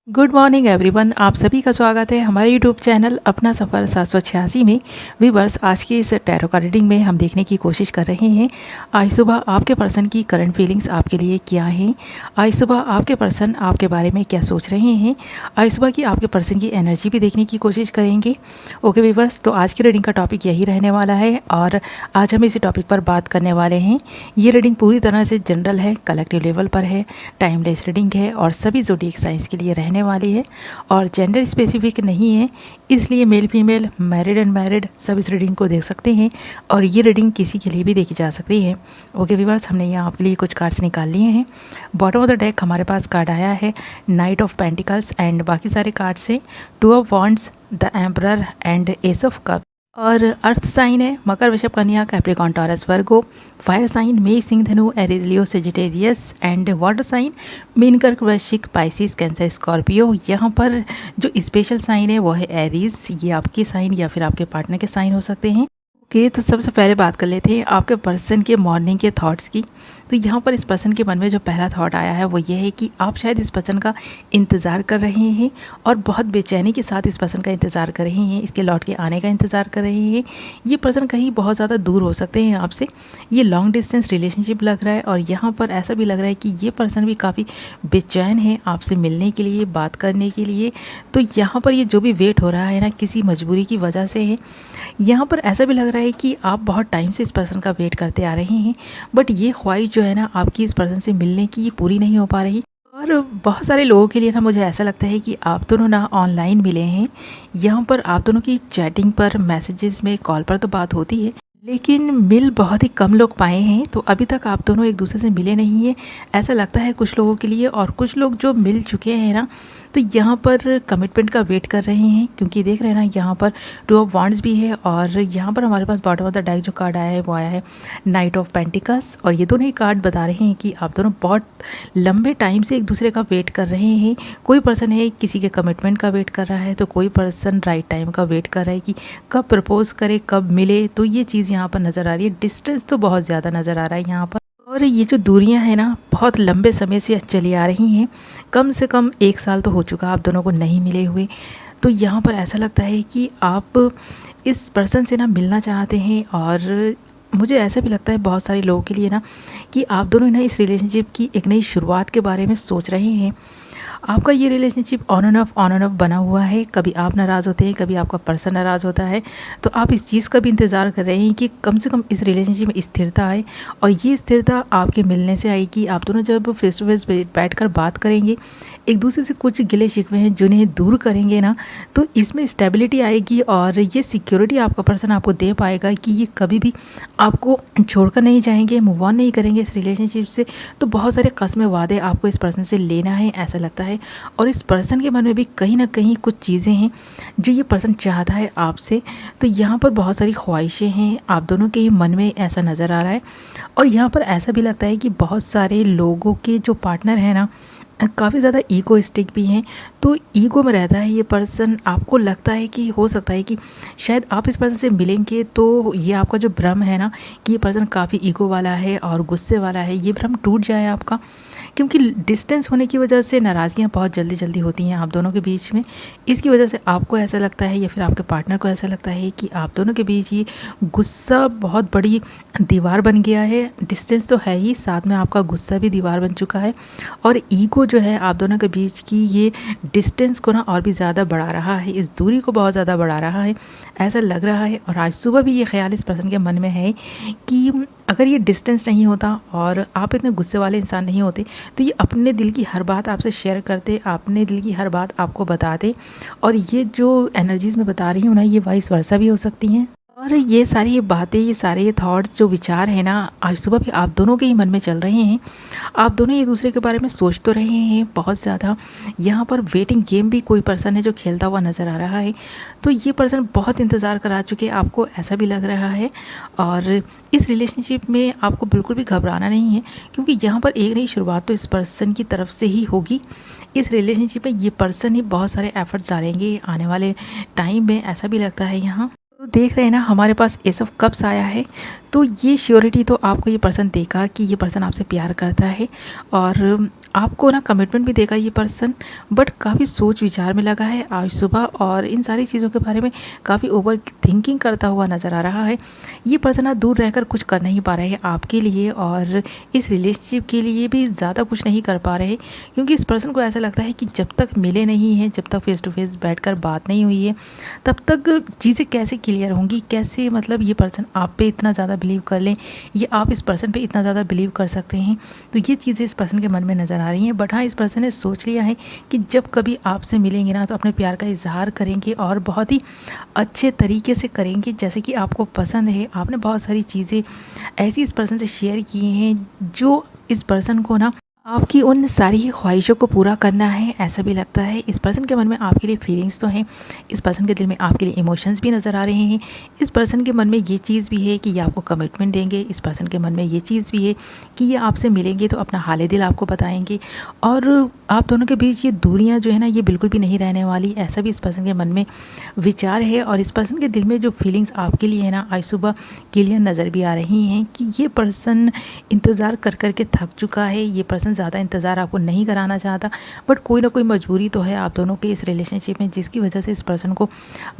Good morning everyone. आप सभी का स्वागत है हमारे यूट्यूब चैनल अपना सफ़र 786 में। वीवर्स, आज की इस टैरो का रीडिंग में हम देखने की कोशिश कर रहे हैं आज सुबह आपके पर्सन की करंट फीलिंग्स आपके लिए क्या हैं। आज सुबह आपके पर्सन आपके बारे में क्या सोच रहे हैं। आज सुबह की आपके पर्सन की एनर्जी भी देखने की कोशिश करेंगे। ओके वीवर्स, तो आज की रीडिंग का टॉपिक यही रहने वाला है और आज हम इसी टॉपिक पर बात करने वाले हैं। ये रीडिंग पूरी तरह से जनरल है, कलेक्टिव लेवल पर है, टाइमलेस रीडिंग है और सभी ज़ोडिएक साइंस के लिए रहने वाली है और जेंडर स्पेसिफिक नहीं है, इसलिए मेल फीमेल मैरिड अनमैरिड सब इस रीडिंग को देख सकते हैं और ये रीडिंग किसी के लिए भी देखी जा सकती है। ओके व्यूअर्स, हमने यहाँ आपके लिए कुछ कार्ड्स निकाल लिए हैं। बॉटम ऑफ द डेक हमारे पास कार्ड आया है नाइट ऑफ पेंटिकल्स एंड बाकी सारे कार्ड्स हैं two of wands, the emperor and ace of cup. और अर्थ साइन है मकर, वृषभ, कन्या, Capricorn, Taurus, Virgo. Fire sign मेष, सिंह, धनु, Aries, Leo, Sagittarius and water sign मीन, कर्क, वृश्चिक, पाइसिस, कैंसर, स्कॉर्पियो। यहाँ पर जो स्पेशल साइन है वो है एरीज। ये आपके साइन या फिर आपके पार्टनर के साइन हो सकते हैं। ओके, तो सबसे पहले बात कर लेते हैं आपके पर्सन के मॉर्निंग के थॉट्स की। तो यहाँ पर इस पर्सन के मन में जो पहला थॉट आया है वो ये है कि आप शायद इस पर्सन का इंतज़ार कर रहे हैं और बहुत बेचैनी के साथ इस पर्सन का इंतज़ार कर रहे हैं, इसके लौट के आने का इंतज़ार कर रहे हैं। ये पर्सन कहीं बहुत ज़्यादा दूर हो सकते हैं आपसे, ये लॉन्ग डिस्टेंस रिलेशनशिप लग रहा है और यहाँ पर ऐसा भी लग रहा है कि ये पर्सन भी काफ़ी बेचैन है आपसे मिलने के लिए, बात करने के लिए। तो यहाँ पर ये जो भी वेट हो रहा है ना, किसी मजबूरी की वजह से है। यहाँ पर ऐसा भी लग रहा है कि आप बहुत टाइम से इस पर्सन का वेट करते आ रहे हैं, बट ये ख्वाहिश जो है ना आपकी इस पर्सन से मिलने की, ये पूरी नहीं हो पा रही। और बहुत सारे लोगों के लिए ना मुझे ऐसा लगता है कि आप दोनों ना ऑनलाइन मिले हैं। यहाँ पर आप दोनों की चैटिंग पर, मैसेजेस में, कॉल पर तो बात होती है, लेकिन मिल बहुत ही कम लोग पाए हैं। तो अभी तक आप दोनों एक दूसरे से मिले नहीं हैं, ऐसा लगता है कुछ लोगों के लिए। और कुछ लोग जो मिल चुके हैं ना, तो यहाँ पर कमिटमेंट का वेट कर रहे हैं, क्योंकि देख रहे हैं ना यहाँ पर टू ऑफ वॉन्ड्स भी है और यहाँ पर हमारे पास बॉटम ऑफ द डेक जो कार्ड आया है वो आया है नाइट ऑफ पेंटिकल्स। और ये दोनों ही कार्ड बता रहे हैं कि आप दोनों बहुत लंबे टाइम से एक दूसरे का वेट कर रहे हैं। कोई पर्सन है किसी के कमिटमेंट का वेट कर रहा है, तो कोई पर्सन राइट टाइम का वेट कर रहा है कि कब प्रपोज करे, कब मिले। तो ये चीज़ यहाँ पर नज़र आ रही है। डिस्टेंस तो बहुत ज़्यादा नज़र आ रहा है यहाँ पर, और ये जो दूरियां हैं ना बहुत लंबे समय से चली आ रही हैं। कम से कम 1 साल तो हो चुका आप दोनों को नहीं मिले हुए। तो यहाँ पर ऐसा लगता है कि आप इस पर्सन से ना मिलना चाहते हैं और मुझे ऐसा भी लगता है बहुत सारे लोगों के लिए ना कि आप दोनों ना इस रिलेशनशिप की एक नई शुरुआत के बारे में सोच रहे हैं। आपका ये रिलेशनशिप ऑन एंड ऑफ बना हुआ है। कभी आप नाराज़ होते हैं, कभी आपका पर्सन नाराज़ होता है। तो आप इस चीज़ का भी इंतज़ार कर रहे हैं कि कम से कम इस रिलेशनशिप में स्थिरता आए, और ये स्थिरता आपके मिलने से आएगी। आप दोनों जब फेस टू फेस बैठ कर बात करेंगे, एक दूसरे से कुछ गिले शिकवे हैं जिन्हें दूर करेंगे ना, तो इसमें स्टेबिलिटी आएगी और ये सिक्योरिटी आपका पर्सन आपको दे पाएगा कि ये कभी भी आपको छोड़कर नहीं जाएंगे, मूव ऑन नहीं करेंगे इस रिलेशनशिप से। तो बहुत सारे कस्में वादे आपको इस पर्सन से लेना है ऐसा लगता है। और इस पर्सन के मन में भी कहीं ना कहीं कुछ चीज़ें हैं जो ये पर्सन चाहता है आपसे। तो यहाँ पर बहुत सारी ख्वाहिशें हैं आप दोनों के ही मन में, ऐसा नज़र आ रहा है। और यहाँ पर ऐसा भी लगता है कि बहुत सारे लोगों के जो पार्टनर हैं ना काफ़ी ज़्यादा ईगोइस्टिक भी हैं। तो ईगो में रहता है ये पर्सन। आपको लगता है कि हो सकता है कि शायद आप इस पर्सन से मिलेंगे तो ये आपका जो भ्रम है ना कि ये पर्सन काफ़ी ईगो वाला है और गुस्से वाला है, ये भ्रम टूट जाए आपका। क्योंकि डिस्टेंस होने की वजह से नाराज़गियाँ बहुत जल्दी जल्दी होती हैं आप दोनों के बीच में। इसकी वजह से आपको ऐसा लगता है या फिर आपके पार्टनर को ऐसा लगता है कि आप दोनों के बीच ये गुस्सा बहुत बड़ी दीवार बन गया है। डिस्टेंस तो है ही, साथ में आपका गुस्सा भी दीवार बन चुका है। और ईगो जो है आप दोनों के बीच की, ये डिस्टेंस को ना और भी ज़्यादा बढ़ा रहा है, इस दूरी को बहुत ज़्यादा बढ़ा रहा है ऐसा लग रहा है। और आज सुबह भी ये ख्याल इस पर्सन के मन में है कि अगर ये डिस्टेंस नहीं होता और आप इतने गुस्से वाले इंसान नहीं होते, तो ये अपने दिल की हर बात आपसे शेयर करते, अपने दिल की हर बात आपको बताते। और ये जो एनर्जीज़ मैं बता रही हूँ ना, ये वाइस वर्सा भी हो सकती हैं। और ये सारी बातें, ये सारे थॉट्स, जो विचार हैं ना, आज सुबह भी आप दोनों के ही मन में चल रहे हैं। आप दोनों एक दूसरे के बारे में सोच तो रहे हैं बहुत ज़्यादा। यहाँ पर वेटिंग गेम भी कोई पर्सन है जो खेलता हुआ नज़र आ रहा है। तो ये पर्सन बहुत इंतज़ार करा चुके हैं, आपको ऐसा भी लग रहा है। और इस रिलेशनशिप में आपको बिल्कुल भी घबराना नहीं है, क्योंकि यहाँ पर एक नई शुरुआत तो इस पर्सन की तरफ से ही होगी। इस रिलेशनशिप में ये पर्सन ही बहुत सारे एफर्ट्स डालेंगे आने वाले टाइम में, ऐसा भी लगता है यहाँ। तो देख रहे हैं ना हमारे पास एस ऑफ कप्स आया है। तो ये श्योरिटी तो आपको ये पर्सन देगा कि ये पर्सन आपसे प्यार करता है और आपको ना कमिटमेंट भी देगा ये पर्सन, बट काफ़ी सोच विचार में लगा है आज सुबह और इन सारी चीज़ों के बारे में काफ़ी ओवर थिंकिंग करता हुआ नज़र आ रहा है। ये पर्सन ना दूर रहकर कुछ कर नहीं पा रहे हैं आपके लिए और इस रिलेशनशिप के लिए भी ज़्यादा कुछ नहीं कर पा रहे, क्योंकि इस पर्सन को ऐसा लगता है कि जब तक मिले नहीं हैं, जब तक फेस टू फेस बैठकर बात नहीं हुई है, तब तक चीज़ें कैसे क्लियर होंगी, कैसे मतलब ये पर्सन आप पे इतना ज़्यादा बिलीव कर लें, ये आप इस पर्सन पे इतना ज़्यादा बिलीव कर सकते हैं। तो ये चीज़ें इस पर्सन के मन में नज़र आ रही हैं। बट हाँ, इस पर्सन ने सोच लिया है कि जब कभी आपसे मिलेंगे ना, तो अपने प्यार का इजहार करेंगे और बहुत ही अच्छे तरीके से करेंगे जैसे कि आपको पसंद है। आपने बहुत सारी चीज़ें ऐसी इस पर्सन से शेयर की हैं जो इस पर्सन को ना आपकी उन सारी ही ख्वाहिशों को पूरा करना है, ऐसा भी लगता है। इस पर्सन के मन में आपके लिए फीलिंग्स तो हैं, इस पर्सन के दिल में आपके लिए इमोशंस भी नज़र आ रहे हैं। इस पर्सन के मन में ये चीज़ भी है कि ये आपको कमिटमेंट देंगे। इस पर्सन के मन में ये चीज़ भी है कि ये आपसे मिलेंगे तो अपना हाल दिल आपको बताएंगे और आप दोनों के बीच ये दूरियां जो है ना, ये बिल्कुल भी नहीं रहने वाली, ऐसा भी इस पर्सन के मन में विचार है। और इस पर्सन के दिल में जो फीलिंग्स आपके लिए है ना, आज सुबह क्लियर नज़र भी आ रही हैं कि ये पर्सन इंतज़ार कर कर के थक चुका है। ये पर्सन ज़्यादा इंतज़ार आपको नहीं कराना चाहता, बट कोई ना कोई मजबूरी तो है आप दोनों के इस रिलेशनशिप में, जिसकी वजह से इस पर्सन को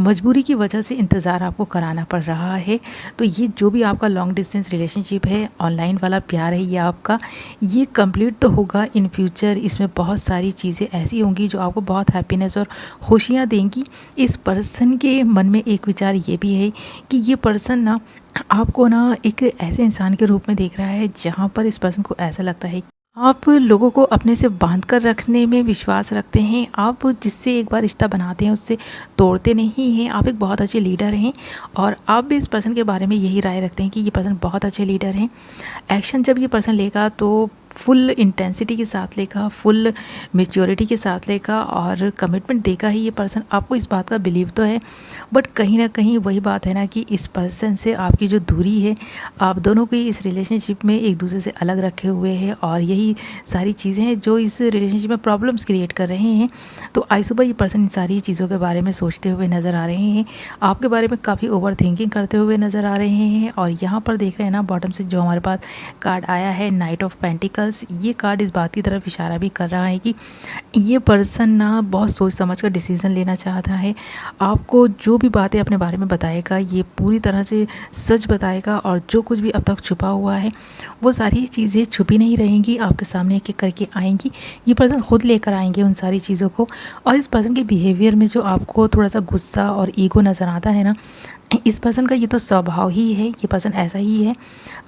मजबूरी की वजह से इंतज़ार आपको कराना पड़ रहा है। तो ये जो भी आपका लॉन्ग डिस्टेंस रिलेशनशिप है, ऑनलाइन वाला प्यार है, ये आपका ये कंप्लीट तो होगा इन फ्यूचर। इसमें बहुत सारी चीज़ें ऐसी होंगी जो आपको बहुत हैप्पीनेस और खुशियाँ देंगी। इस पर्सन के मन में एक विचार ये भी है कि ये पर्सन ना आपको ना एक ऐसे इंसान के रूप में देख रहा है जहाँ पर इस पर्सन को ऐसा लगता है आप लोगों को अपने से बांध कर रखने में विश्वास रखते हैं। आप जिससे एक बार रिश्ता बनाते हैं उससे तोड़ते नहीं हैं। आप एक बहुत अच्छे लीडर हैं और आप भी इस पर्सन के बारे में यही राय रखते हैं कि ये पर्सन बहुत अच्छे लीडर हैं। एक्शन जब ये पर्सन लेगा तो फुल इंटेंसिटी के साथ लेगा, फुल मेच्योरिटी के साथ लेगा और कमिटमेंट देगा ही ये पर्सन। आपको इस बात का बिलीव तो है, बट कहीं ना कहीं वही बात है ना कि इस पर्सन से आपकी जो दूरी है, आप दोनों की इस रिलेशनशिप में एक दूसरे से अलग रखे हुए हैं और यही सारी चीज़ें हैं जो इस रिलेशनशिप में प्रॉब्लम्स क्रिएट कर रहे हैं। तो आज सुबह ये पर्सन इन सारी चीज़ों के बारे में सोचते हुए नज़र आ रहे हैं, आपके बारे में काफ़ी ओवर थिंकिंग करते हुए नज़र आ रहे हैं। और यहाँ पर देख रहे हैं ना, बॉटम से जो हमारे पास कार्ड आया है नाइट ऑफ पेंटिकल्स, ये कार्ड इस बात की तरफ इशारा भी कर रहा है कि ये पर्सन ना बहुत सोच समझ कर डिसीज़न लेना चाहता है। आपको जो भी बातें अपने बारे में बताएगा ये पूरी तरह से सच बताएगा और जो कुछ भी अब तक छुपा हुआ है वो सारी चीज़ें छुपी नहीं रहेंगी, आपके सामने एक एक करके आएंगी। ये पर्सन खुद लेकर आएंगे उन सारी चीज़ों को। और इस पर्सन के बिहेवियर में जो आपको थोड़ा सा गुस्सा और ईगो नज़र आता है ना, इस पर्सन का ये तो स्वभाव ही है, ये पर्सन ऐसा ही है।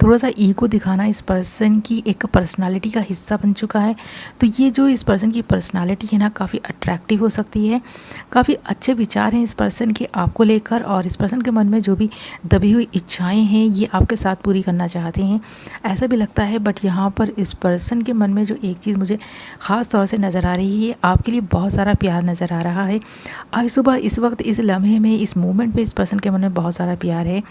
थोड़ा सा ईगो दिखाना इस पर्सन की एक पर्सनालिटी का हिस्सा बन चुका है। तो ये जो इस पर्सन की पर्सनालिटी है ना, काफ़ी अट्रैक्टिव हो सकती है। काफ़ी अच्छे विचार हैं इस पर्सन के आपको लेकर और इस पर्सन के मन में जो भी दबी हुई इच्छाएं हैं ये आपके साथ पूरी करना चाहते हैं, ऐसा भी लगता है। बट यहाँ पर इस पर्सन के मन में जो एक चीज़ मुझे ख़ास तौर से नज़र आ रही है, आपके लिए बहुत सारा प्यार नज़र आ रहा है। आज सुबह इस वक्त इस लम्हे में इस मोमेंट पे इस पर्सन के मन में बहुत सारा प्यार है,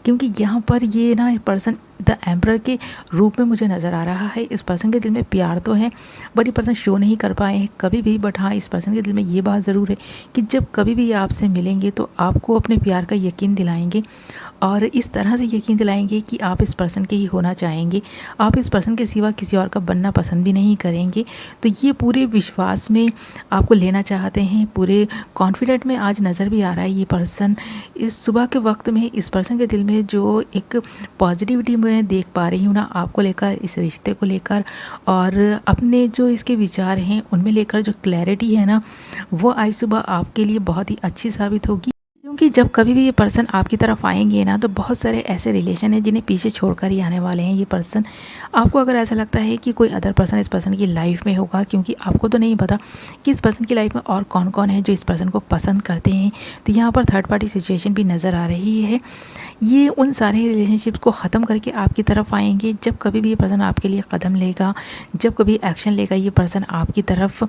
क्योंकि यहाँ पर ये ना पर्सन द एम्परर के रूप में मुझे नज़र आ रहा है। इस पर्सन के दिल में प्यार तो है बट ये पर्सन शो नहीं कर पाए हैं कभी भी। बट हाँ, इस पर्सन के दिल में ये बात ज़रूर है कि जब कभी भी ये आपसे मिलेंगे तो आपको अपने प्यार का यकीन दिलाएंगे और इस तरह से यकीन दिलाएंगे कि आप इस पर्सन के ही होना चाहेंगे, आप इस पर्सन के सिवा किसी और का बनना पसंद भी नहीं करेंगे। तो ये पूरे विश्वास में आपको लेना चाहते हैं, पूरे कॉन्फिडेंट में आज नज़र भी आ रहा है ये पर्सन। इस सुबह के वक्त में इस पर्सन के दिल में जो एक पॉजिटिविटी मैं देख पा रही हूँ ना आपको लेकर, इस रिश्ते को लेकर और अपने जो इसके विचार हैं उनमें लेकर जो क्लैरिटी है ना, वो आज सुबह आपके लिए बहुत ही अच्छी साबित होगी। क्योंकि जब कभी भी ये पर्सन आपकी तरफ आएंगे ना, तो बहुत सारे ऐसे रिलेशन हैं जिन्हें पीछे छोड़कर ही आने वाले हैं ये पर्सन। आपको अगर ऐसा लगता है कि कोई अदर पर्सन इस पर्सन की लाइफ में होगा, क्योंकि आपको तो नहीं पता कि इस पर्सन की लाइफ में और कौन कौन है जो इस पर्सन को पसंद करते हैं, तो यहाँ पर थर्ड पार्टी सिचुएशन भी नज़र आ रही है। ये उन सारे रिलेशनशिप्स को ख़त्म करके आपकी तरफ आएंगे। जब कभी भी ये पर्सन आपके लिए कदम लेगा, जब कभी एक्शन लेगा ये पर्सन आपकी तरफ,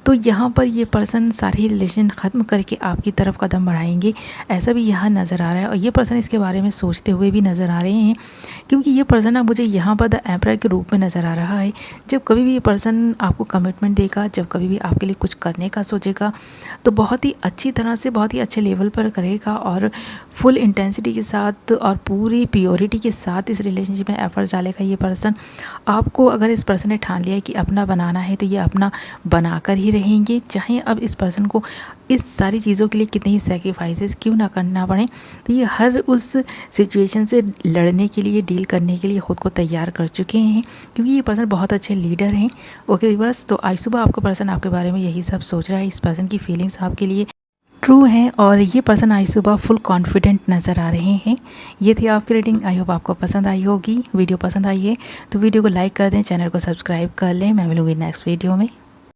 तो यहाँ पर ये पर्सन सारे रिलेशन ख़त्म करके आपकी तरफ कदम बढ़ाएंगे। ऐसा भी यहाँ नज़र आ रहा है और ये पर्सन इसके बारे में सोचते हुए भी नज़र आ रहे हैं, क्योंकि ये पर्सन ना मुझे यहाँ पर द एम्परर के रूप में नज़र आ रहा है। जब कभी भी ये पर्सन आपको कमिटमेंट देगा, जब कभी भी आपके लिए कुछ करने का सोचेगा, तो बहुत ही अच्छी तरह से, बहुत ही अच्छे लेवल पर करेगा और फुल इंटेंसिटी के साथ और पूरी प्योरिटी के साथ इस रिलेशनशिप में एफर्ट्स डालेगा ये पर्सन। आपको अगर इस पर्सन ने ठान लिया है कि अपना बनाना है, तो ये अपना बनाकर ही रहेंगे, चाहे अब इस पर्सन को इस सारी चीज़ों के लिए कितने ही सैक्रिफाइसेस क्यों ना करना पड़े। तो ये हर उस सिचुएशन से लड़ने के लिए, डील करने के लिए ख़ुद को तैयार कर चुके हैं, क्योंकि ये पर्सन बहुत अच्छे लीडर हैं। ओके व्यूअर्स, तो आज सुबह आपका पर्सन आपके बारे में यही सब सोच रहा है। इस पर्सन की फीलिंग्स आपके लिए ट्रू हैं और ये पर्सन आज सुबह फुल कॉन्फिडेंट नज़र आ रहे हैं। ये थी आपकी रीडिंग। आई होप आपको पसंद आई होगी। वीडियो पसंद आई है तो वीडियो को लाइक कर दें, चैनल को सब्सक्राइब कर लें। मैं मिलूँगी नेक्स्ट वीडियो में।